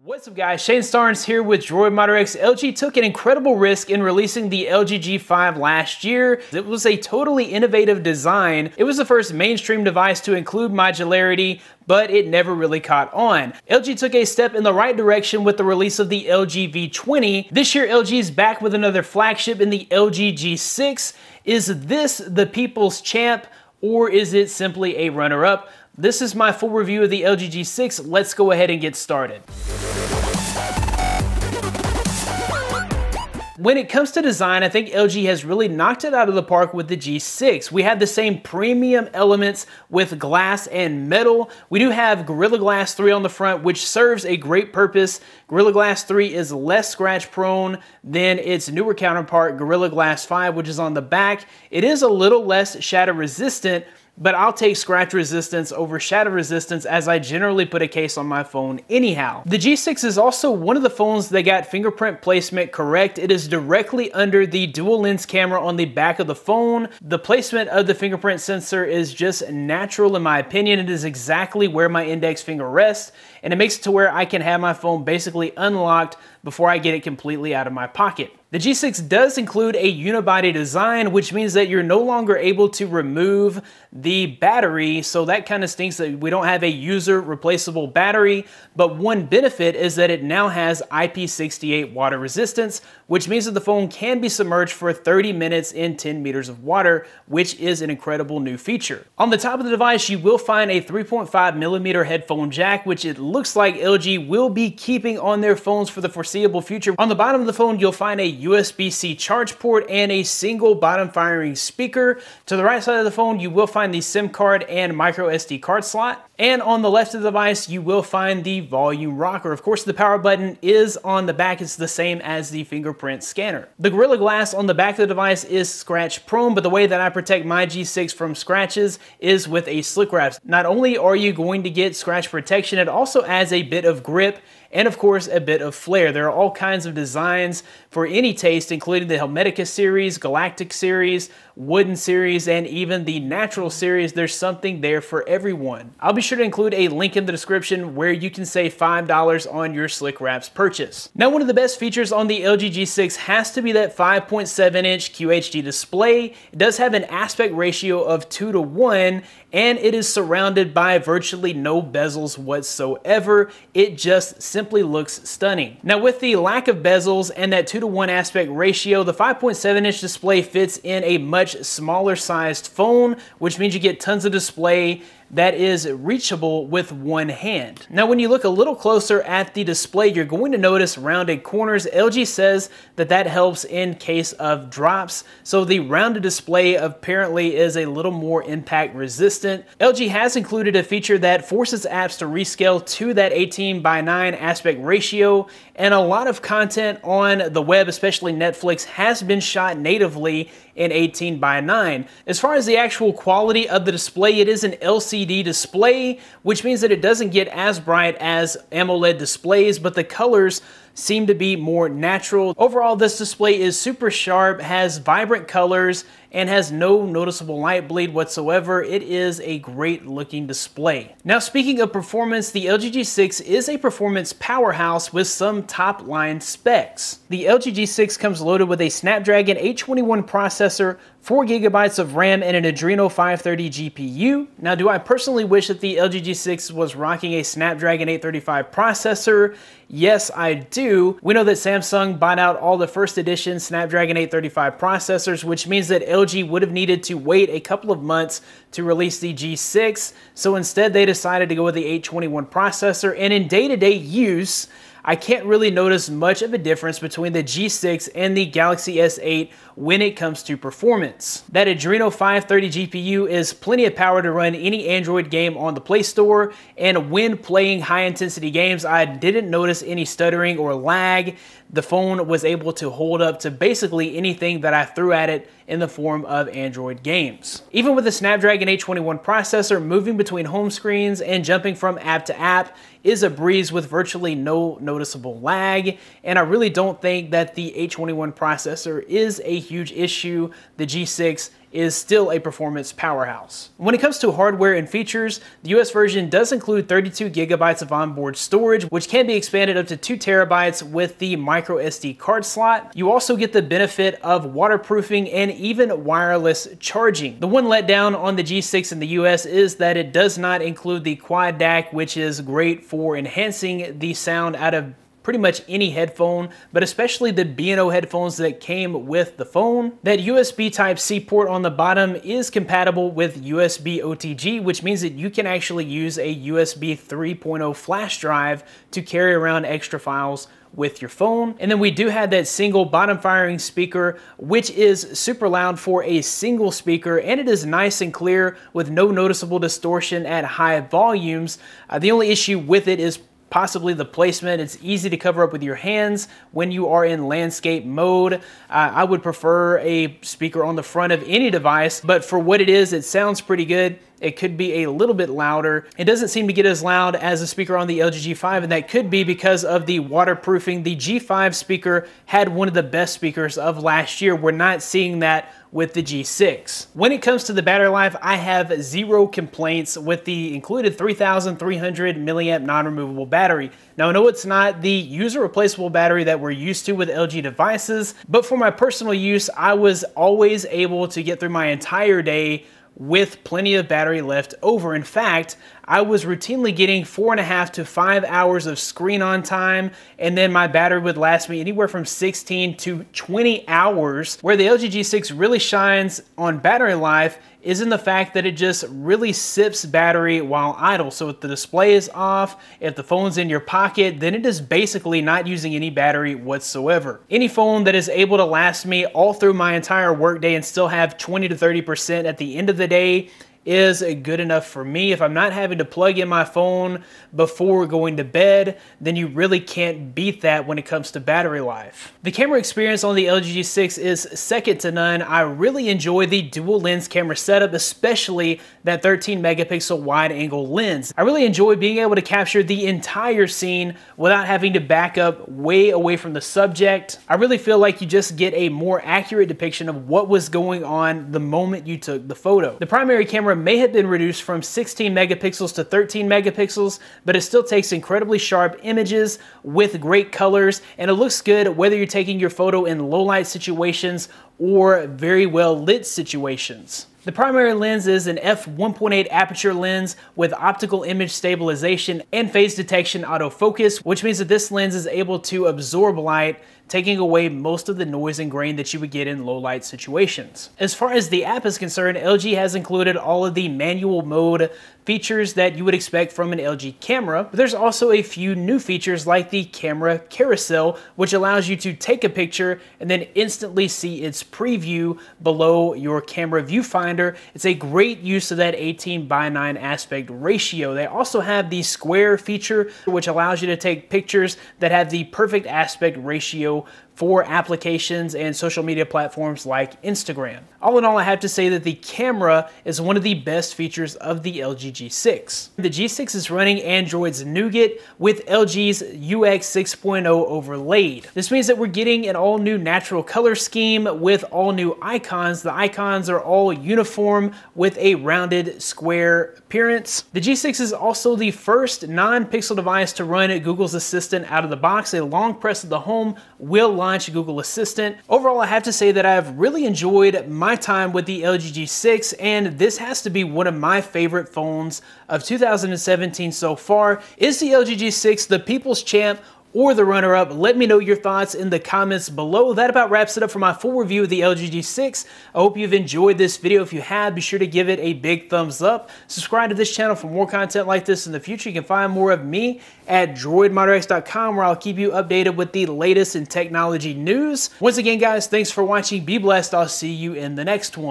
What's up guys, Shane Starnes here with Droid Modder X. LG took an incredible risk in releasing the LG G5 last year. It was a totally innovative design. It was the first mainstream device to include modularity, but it never really caught on. LG took a step in the right direction with the release of the LG V20. This year LG is back with another flagship in the LG G6. Is this the people's champ, or is it simply a runner-up? This is my full review of the LG G6. Let's go ahead and get started. When it comes to design, I think LG has really knocked it out of the park with the G6. We have the same premium elements with glass and metal. We do have Gorilla Glass 3 on the front, which serves a great purpose. Gorilla Glass 3 is less scratch prone than its newer counterpart, Gorilla Glass 5, which is on the back. It is a little less shatter resistant, but I'll take scratch resistance over shatter resistance as I generally put a case on my phone anyhow. The G6 is also one of the phones that got fingerprint placement correct. It is directly under the dual lens camera on the back of the phone. The placement of the fingerprint sensor is just natural in my opinion. It is exactly where my index finger rests, and it makes it to where I can have my phone basically unlocked before I get it completely out of my pocket. The G6 does include a unibody design, which means that you're no longer able to remove the battery, so that kind of stinks that we don't have a user replaceable battery. But one benefit is that it now has IP68 water resistance, which means that the phone can be submerged for 30 minutes in 10 meters of water, which is an incredible new feature. On the top of the device, you will find a 3.5mm headphone jack, which it looks like LG will be keeping on their phones for the foreseeable future. On the bottom of the phone, you'll find a USB-C charge port and a single bottom firing speaker. To the right side of the phone, you will find the SIM card and micro SD card slot. And on the left of the device, you will find the volume rocker. Of course, the power button is on the back. It's the same as the fingerprint scanner. The Gorilla Glass on the back of the device is scratch prone, but the way that I protect my G6 from scratches is with a slick wrap. Not only are you going to get scratch protection, it also adds a bit of grip and of course a bit of flair. There are all kinds of designs for any taste, including the Helmetica series, Galactic series, Wooden series, and even the Natural series. There's something there for everyone. I'll be sure to include a link in the description where you can save $5 on your Slick Wraps purchase. Now, one of the best features on the LG G6 has to be that 5.7-inch QHD display. It does have an aspect ratio of 2:1, and it is surrounded by virtually no bezels whatsoever. It just simply looks stunning. Now, with the lack of bezels and that 2:1 aspect ratio, the 5.7-inch display fits in a much smaller sized phone, which means you get tons of display that is reachable with one hand. Now, when you look a little closer at the display, you're going to notice rounded corners. LG says that that helps in case of drops. So the rounded display apparently is a little more impact resistant. LG has included a feature that forces apps to rescale to that 18:9 aspect ratio, and a lot of content on the web, especially Netflix, has been shot natively in 18:9. As far as the actual quality of the display, it is an LCD display, which means that it doesn't get as bright as AMOLED displays, but the colors seem to be more natural. Overall, this display is super sharp, has vibrant colors, and has no noticeable light bleed whatsoever. It is a great looking display. Now, speaking of performance, the LG G6 is a performance powerhouse with some top line specs. The LG G6 comes loaded with a Snapdragon 821 processor, 4 GB of RAM, and an Adreno 530 GPU. Now, do I personally wish that the LG G6 was rocking a Snapdragon 835 processor? Yes, I do. We know that Samsung bought out all the first edition Snapdragon 835 processors, which means that LG would have needed to wait a couple of months to release the G6. So instead, they decided to go with the 821 processor. And in day-to-day use, I can't really notice much of a difference between the G6 and the Galaxy S8 when it comes to performance. That Adreno 530 GPU is plenty of power to run any Android game on the Play Store, and when playing high-intensity games, I didn't notice any stuttering or lag. The phone was able to hold up to basically anything that I threw at it in the form of Android games. Even with the Snapdragon 821 processor, moving between home screens and jumping from app to app is a breeze with virtually no noticeable lag, and I really don't think that the 821 processor is a huge issue. The G6 is still a performance powerhouse. When it comes to hardware and features, the US version does include 32 gigabytes of onboard storage, which can be expanded up to 2 terabytes with the micro SD card slot. You also get the benefit of waterproofing and even wireless charging. The one letdown on the G6 in the US is that it does not include the quad DAC, which is great for enhancing the sound out of pretty much any headphone, but especially the B&O headphones that came with the phone. That USB Type-C port on the bottom is compatible with USB OTG, which means that you can actually use a USB 3.0 flash drive to carry around extra files with your phone. And then we do have that single bottom firing speaker, which is super loud for a single speaker, and it is nice and clear with no noticeable distortion at high volumes. The only issue with it is possibly the placement. It's easy to cover up with your hands when you are in landscape mode. I would prefer a speaker on the front of any device, but for what it is, it sounds pretty good. It could be a little bit louder. It doesn't seem to get as loud as a speaker on the LG G5, and that could be because of the waterproofing. The G5 speaker had one of the best speakers of last year. We're not seeing that with the G6. When it comes to the battery life, I have zero complaints with the included 3,300 milliamp non-removable battery. Now, I know it's not the user replaceable battery that we're used to with LG devices, but for my personal use, I was always able to get through my entire day with plenty of battery left over. In fact, I was routinely getting 4.5 to 5 hours of screen on time, and then my battery would last me anywhere from 16 to 20 hours. Where the LG G6 really shines on battery life is in the fact that it just really sips battery while idle. So if the display is off, if the phone's in your pocket, then it is basically not using any battery whatsoever. Any phone that is able to last me all through my entire workday and still have 20 to 30% at the end of the day is good enough for me. If I'm not having to plug in my phone before going to bed, then you really can't beat that when it comes to battery life. The camera experience on the LG G6 is second to none. I really enjoy the dual lens camera setup, especially that 13 megapixel wide angle lens. I really enjoy being able to capture the entire scene without having to back up way away from the subject. I really feel like you just get a more accurate depiction of what was going on the moment you took the photo. The primary camera may have been reduced from 16 megapixels to 13 megapixels, but it still takes incredibly sharp images with great colors, and it looks good whether you're taking your photo in low light situations or very well lit situations. The primary lens is an f1.8 aperture lens with optical image stabilization and phase detection autofocus, which means that this lens is able to absorb light, taking away most of the noise and grain that you would get in low light situations. As far as the app is concerned, LG has included all of the manual mode features that you would expect from an LG camera, but there's also a few new features like the camera carousel, which allows you to take a picture and then instantly see its preview below your camera viewfinder. It's a great use of that 18:9 aspect ratio. They also have the square feature, which allows you to take pictures that have the perfect aspect ratio for applications and social media platforms like Instagram. All in all, I have to say that the camera is one of the best features of the LG G6. The G6 is running Android's Nougat with LG's UX 6.0 overlaid. This means that we're getting an all new natural color scheme with all new icons. The icons are all uniform with a rounded square appearance. The G6 is also the first non-Pixel device to run Google's Assistant out of the box. A long press of the home will launch Google Assistant. Overall, I have to say that I've really enjoyed my time with the LG G6, and this has to be one of my favorite phones of 2017 so far. Is the LG G6 the people's champ or the runner-up? Let me know your thoughts in the comments below. That about wraps it up for my full review of the LG G6. I hope you've enjoyed this video. If you have, be sure to give it a big thumbs up. Subscribe to this channel for more content like this in the future. You can find more of me at droidmodderx.com, where I'll keep you updated with the latest in technology news. Once again, guys, thanks for watching. Be blessed. I'll see you in the next one.